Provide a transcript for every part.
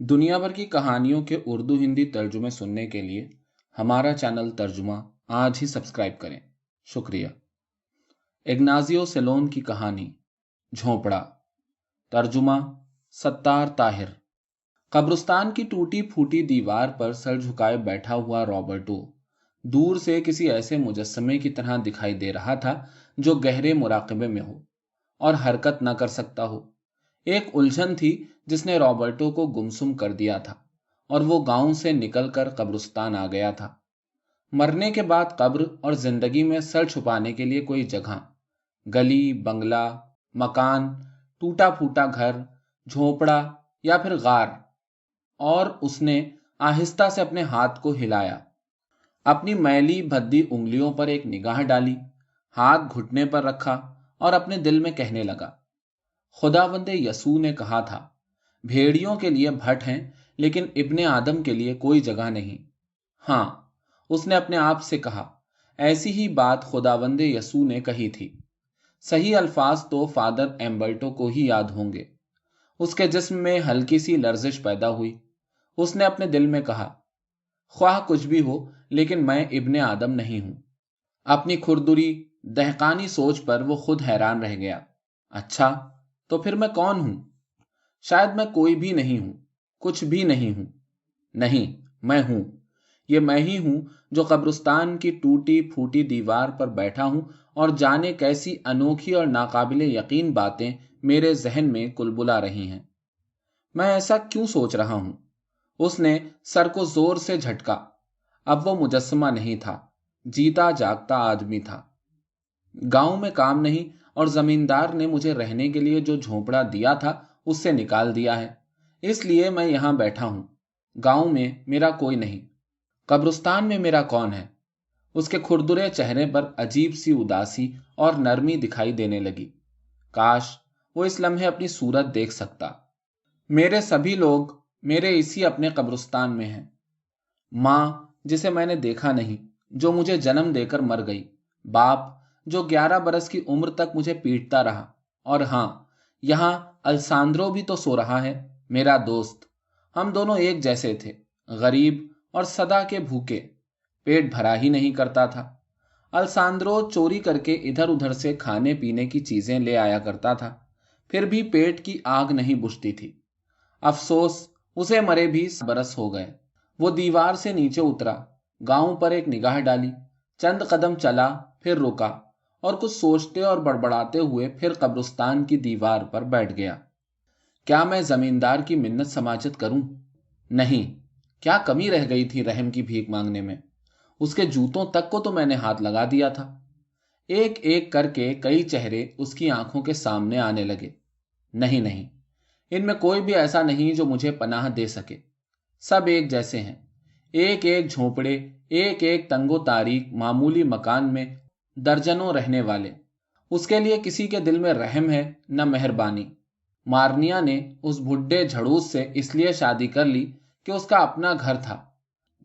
दुनिया भर की कहानियों के उर्दू हिंदी तर्जुमे सुनने के लिए हमारा चैनल तर्जुमा आज ही सब्सक्राइब करें। शुक्रिया। इग्नाजियो सेलोन की कहानी झोंपड़ा, तर्जुमा सत्तार ताहिर। कब्रिस्तान की टूटी फूटी दीवार पर सर झुकाए बैठा हुआ रॉबर्टो दूर से किसी ऐसे मुजस्समे की तरह दिखाई दे रहा था जो गहरे मुराकबे में हो और हरकत न कर सकता हो। एक उलझन थी जिसने रॉबर्टो को गुमसुम कर दिया था और वो गांव से निकलकर कब्रिस्तान आ गया था। मरने के बाद कब्र और जिंदगी में सर छुपाने के लिए कोई जगह, गली, बंगला, मकान, टूटा फूटा घर, झोपड़ा या फिर गार। और उसने आहिस्ता से अपने हाथ को हिलाया, अपनी मैली भद्दी उंगलियों पर एक निगाह डाली, हाथ घुटने पर रखा और अपने दिल में कहने लगा, खुदावंदे यसू ने कहा था, भेड़ियों के लिए भट हैं लेकिन इब्ने आदम के लिए कोई जगह नहीं। हाँ, उसने अपने आप से कहा, ऐसी ही बात खुदावंदे यसू ने कही थी। सही अल्फाज तो फादर एम्बर्टो को ही याद होंगे। उसके जिस्म में हल्की सी लर्जिश पैदा हुई। उसने अपने दिल में कहा, ख्वाह कुछ भी हो लेकिन मैं इब्ने आदम नहीं हूं। अपनी खुरदुरी दहकानी सोच पर वो खुद हैरान रह गया। अच्छा, तो फिर मैं कौन हूं? शायद मैं कोई भी नहीं हूं, कुछ भी नहीं हूं। नहीं, मैं हूं। ये मैं ही हूं जो कब्रिस्तान की टूटी फूटी दीवार पर बैठा हूं और जाने कैसी अनोखी और नाकाबिले यकीन बातें मेरे जहन में कुलबुला रही हैं। मैं ऐसा क्यों सोच रहा हूं? उसने सर को जोर से झटका। अब वो मुजस्समा नहीं था, जीता जागता आदमी था। गांव में काम नहीं और जमींदार ने मुझे रहने के लिए जो झोंपड़ा दिया था उससे निकाल दिया है, इसलिए मैं यहां बैठा हूं। गांव में मेरा कोई नहीं, कब्रिस्तान में मेरा कौन है? उसके खुरदुरे चेहरे पर अजीब सी उदासी और नरमी दिखाई देने लगी। काश वो इस लम्हे अपनी सूरत देख सकता। मेरे सभी लोग मेरे इसी अपने कब्रिस्तान में हैं। माँ जिसे मैंने देखा नहीं, जो मुझे जन्म देकर मर गई, बाप जो 11 बरस की उम्र तक मुझे पीटता रहा, और हाँ, यहाँ अल्सांद्रो भी तो सो रहा है, मेरा दोस्त। हम दोनों एक जैसे थे, गरीब और सदा के भूखे। पेट भरा ही नहीं करता था। अल्सांद्रो चोरी करके इधर उधर से खाने पीने की चीजें ले आया करता था, फिर भी पेट की आग नहीं बुझती थी। अफसोस, उसे मरे भी 10 बरस हो गए। वो दीवार से नीचे उतरा, गांव पर एक निगाह डाली, चंद कदम चला, फिर रुका और कुछ सोचते और बड़बड़ाते हुए फिर कब्रिस्तान की दीवार पर बैठ गया। क्या मैं जमींदार की मिन्नत समाजत करूं? नहीं, क्या कमी रह गई थी रहम की भीख मांगने में? उसके जूतों तक को तो मैंने हाथ लगा दिया था। एक एक करके कई चेहरे उसकी आंखों के सामने आने लगे। नहीं नहीं, इनमें कोई भी ऐसा नहीं जो मुझे पनाह दे सके। सब एक जैसे हैं, एक एक झोंपड़े, एक एक तंगो तारीक मामूली मकान में दर्जनों रहने वाले। उसके लिए किसी के दिल में रहम है न मेहरबानी। मारनिया ने उस बुढ़े झड़ूस से इसलिए शादी कर ली कि उसका अपना घर था।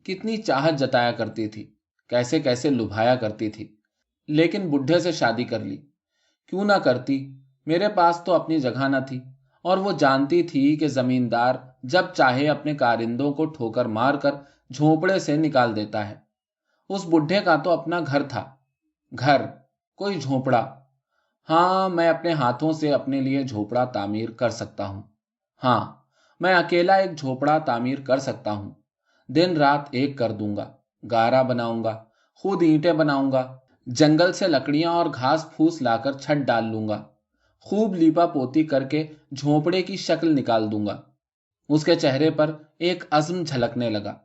कितनी चाहत जताया करती थी, कैसे कैसे लुभाया करती थी, लेकिन बुढ़े से शादी कर ली। क्यों ना करती? मेरे पास तो अपनी जगह न थी, और वो जानती थी कि जमींदार जब चाहे अपने कारिंदों को ठोकर मारकर झोंपड़े से निकाल देता है। उस बुढ़े का तो अपना घर था। घर, कोई झोंपड़ा? हाँ, मैं अपने हाथों से अपने लिए झोपड़ा तामीर कर सकता हूँ। हाँ, मैं अकेला एक झोपड़ा तामीर कर सकता हूँ। दिन रात एक कर दूंगा। गारा बनाऊंगा, खुद ईंटें बनाऊंगा, जंगल से लकड़ियां और घास फूस लाकर छत डाल लूंगा, खूब लीपा पोती करके झोंपड़े की शक्ल निकाल दूंगा। उसके चेहरे पर एक अज़्म झलकने लगा।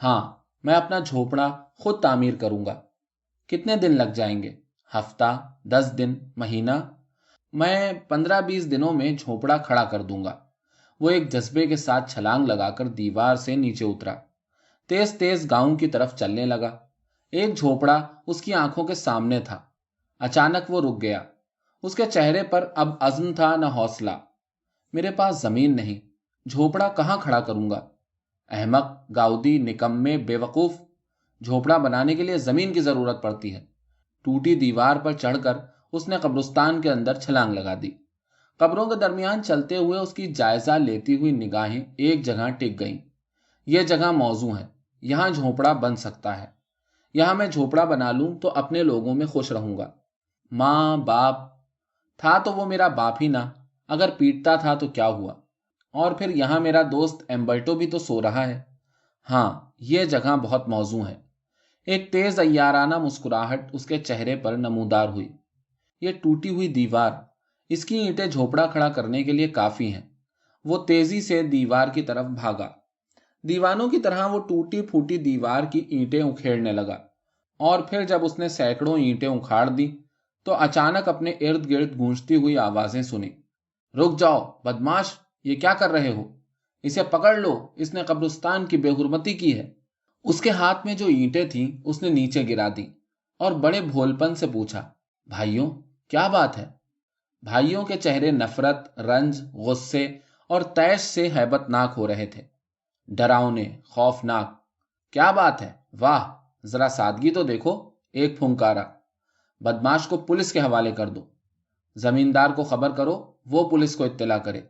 हाँ, मैं अपना झोपड़ा खुद तामीर करूंगा। कितने दिन लग जाएंगे? हफ्ता, 10 दिन, महीना? मैं 15-20 दिनों में झोपड़ा खड़ा कर दूंगा। वो एक जज्बे के साथ छलांग लगाकर दीवार से नीचे उतरा, तेज तेज गांव की तरफ चलने लगा। एक झोपड़ा उसकी आंखों के सामने था। अचानक वो रुक गया। उसके चेहरे पर अब अज़्म था न हौसला। मेरे पास जमीन नहीं, झोपड़ा कहाँ खड़ा करूंगा? अहमक, गाउदी, निकम्मे, बेवकूफ! झोपड़ा बनाने के लिए जमीन की जरूरत पड़ती है। टूटी दीवार पर चढ़कर उसने कब्रिस्तान के अंदर छलांग लगा दी। قبروں کے درمیان چلتے ہوئے اس کی جائزہ لیتی ہوئی نگاہیں ایک جگہ ٹک گئیں۔ یہ جگہ موزوں ہے، یہاں جھونپڑا بن سکتا ہے، یہاں میں جھونپڑا بنا لوں تو اپنے لوگوں میں خوش رہوں گا۔ ماں باپ تھا تو وہ میرا باپ ہی نہ، اگر پیٹتا تھا تو کیا ہوا؟ اور پھر یہاں میرا دوست ایمبرٹو بھی تو سو رہا ہے۔ ہاں، یہ جگہ بہت موزوں ہے۔ ایک تیز عیارانہ مسکراہٹ اس کے چہرے پر نمودار ہوئی۔ یہ ٹوٹی ہوئی دیوار، اس کی اینٹیں جھوپڑا کھڑا کرنے کے لیے کافی ہیں۔ وہ تیزی سے دیوار کی طرف بھاگا۔ دیوانوں کی طرح وہ ٹوٹی پھوٹی دیوار کی اینٹیں اکھیڑنے لگا، اور پھر جب اس نے سینکڑوں اینٹیں اکھاڑ دی تو اچانک اپنے ارد گرد گونجتی ہوئی آوازیں سنی۔ رک جاؤ بدماش، یہ کیا کر رہے ہو؟ اسے پکڑ لو، اس نے قبرستان کی بے حرمتی کی ہے۔ اس کے ہاتھ میں جو اینٹیں تھیں اس نے نیچے گرا دیں اور بڑے بھولپن سے پوچھا، بھائیوں کیا بات ہے؟ بھائیوں کے چہرے نفرت، رنج، غصے اور طیش سے ہیبت ناک ہو رہے تھے، ڈراؤنے، خوفناک۔ کیا بات ہے؟ واہ، ذرا سادگی تو دیکھو، ایک پھنکارا۔ بدماش کو پولیس کے حوالے کر دو، زمیندار کو خبر کرو، وہ پولیس کو اطلاع کرے۔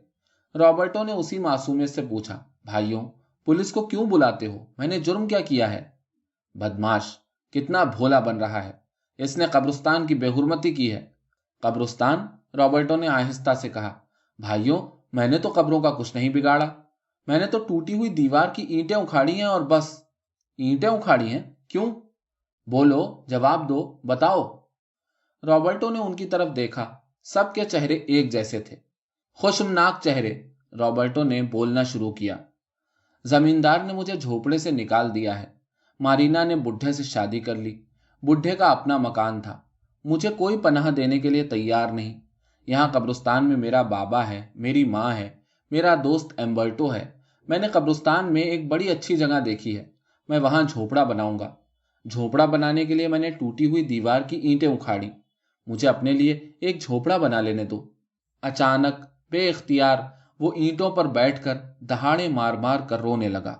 رابرٹو نے اسی معصومیت سے پوچھا، بھائیوں پولیس کو کیوں بلاتے ہو؟ میں نے جرم کیا کیا ہے؟ بدماش کتنا بھولا بن رہا ہے، اس نے قبرستان کی بے حرمتی کی ہے۔ قبرستان؟ رابرٹو نے آہستہ سے کہا، بھائیوں میں نے تو قبروں کا کچھ نہیں بگاڑا، میں نے تو ٹوٹی ہوئی دیوار کی اینٹیں اکھاڑی ہیں اور بس۔ اینٹیں اکھاڑی ہیں؟ کیوں؟ بولو، جواب دو، بتاؤ۔ رابرٹو نے ان کی طرف دیکھا، سب کے چہرے ایک جیسے تھے، خوشمناک چہرے۔ رابرٹو نے بولنا شروع کیا، زمیندار نے مجھے جھوپڑے سے نکال دیا ہے، مارینا نے بڈھے سے شادی کر لی، بڈھے کا اپنا مکان تھا، مجھے کوئی پناہ دینے کے لیے تیار نہیں۔ یہاں قبرستان میں میرا بابا ہے، میری ماں ہے، میرا دوست ایمبرٹو ہے۔ میں نے قبرستان میں ایک بڑی اچھی جگہ دیکھی ہے، میں وہاں جھوپڑا بناؤں گا۔ جھوپڑا بنانے کے لیے میں نے ٹوٹی ہوئی دیوار کی اینٹیں اکھاڑی، مجھے اپنے لیے ایک جھوپڑا بنا لینے دو۔ اچانک بے اختیار وہ اینٹوں پر بیٹھ کر دہاڑے مار مار کر رونے لگا۔